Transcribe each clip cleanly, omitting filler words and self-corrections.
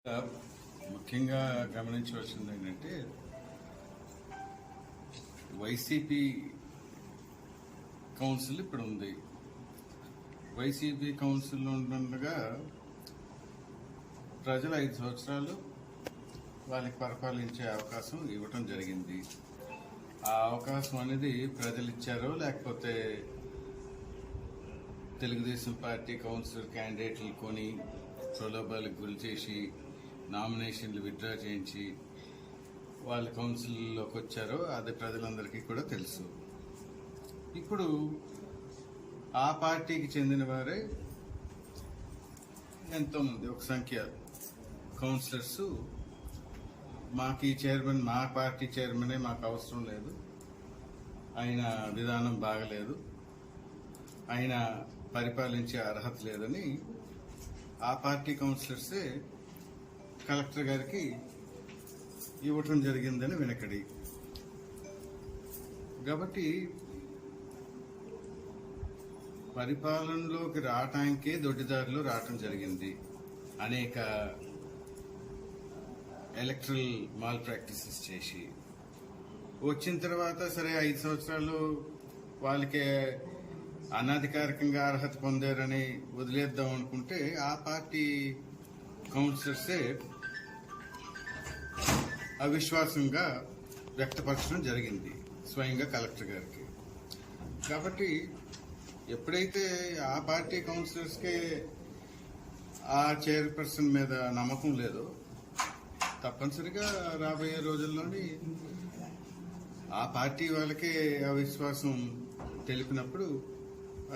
ముఖ్యంగా గమనించవలసింది ఏంటంటే YCP council ఇప్పుడు ఉంది. వైసీపీ కౌన్సిల్ ఉండగా ప్రజలు 5 సంవత్సరాలు వాళ్ళకి పరిపాలించే అవకాశం ఇవ్వటం జరిగింది. ఆ అవకాశం అనేది ప్రజలు ఇచ్చారో లేకపోతే తెలుగుదేశం పార్టీ కౌన్సిలర్ క్యాండిడేట్లు కొని ప్రలోభాలకు గురి చేసి నామినేషన్లు విత్డ్రా చేయించి వాళ్ళ కౌన్సిల్లోకి వచ్చారో అది ప్రజలందరికీ కూడా తెలుసు. ఇప్పుడు ఆ పార్టీకి చెందిన వారే ఎంతోమంది ఒక సంఖ్య కౌన్సిలర్స్ మాకు ఈ చైర్మన్ మా పార్టీ చైర్మనే మాకు అవసరం లేదు, ఆయన విధానం బాగలేదు, ఆయన పరిపాలించే అర్హత లేదని ఆ పార్టీ కౌన్సిలర్సే కలెక్టర్ గారికి ఇవ్వటం జరిగిందని వినకడి. కాబట్టి పరిపాలనలోకి రావటానికే దొడ్డిదారిలో రావటం జరిగింది. అనేక ఎలక్ట్రల్ మాల్ ప్రాక్టీసెస్ చేసి వచ్చిన తర్వాత సరే 5 సంవత్సరాలు వాళ్ళకే అనధికారికంగా అర్హత పొందారని వదిలేద్దాం అనుకుంటే ఆ పార్టీ కౌన్సిలర్సే అవిశ్వాసంగా వ్యక్తపరచడం జరిగింది స్వయంగా కలెక్టర్ గారికి. కాబట్టి ఎప్పుడైతే ఆ పార్టీ కౌన్సిలర్స్కే ఆ చైర్పర్సన్ మీద నమ్మకం లేదో తప్పనిసరిగా రాబోయే రోజుల్లోని ఆ పార్టీ వాళ్ళకే అవిశ్వాసం తెలిపినప్పుడు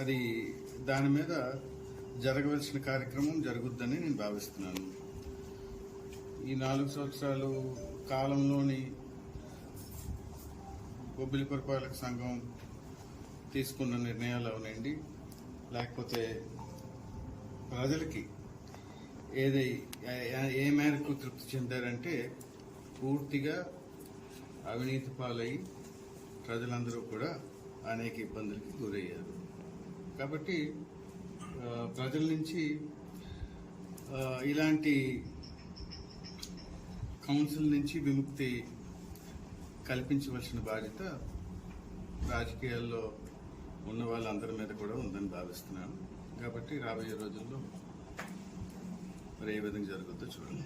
అది దాని మీద జరగవలసిన కార్యక్రమం జరుగుద్దని నేను భావిస్తున్నాను. ఈ 4 సంవత్సరాలు కాలంలోని బొబ్బిలి పురపాలక సంఘం తీసుకున్న నిర్ణయాలు అవనండి, లేకపోతే ప్రజలకి ఏ మేరకు తృప్తి చెందారంటే పూర్తిగా అవినీతి పాలై ప్రజలందరూ కూడా అనేక ఇబ్బందులకి గురయ్యారు. కాబట్టి ప్రజల నుంచి ఇలాంటి కౌన్సిల్ నుంచి విముక్తి కల్పించవలసిన బాధ్యత రాజకీయాల్లో ఉన్న వాళ్ళందరి మీద కూడా ఉందని భావిస్తున్నాను. కాబట్టి రాబోయే రోజుల్లో మరి ఏ విధంగా జరుగుతుందో చూడండి.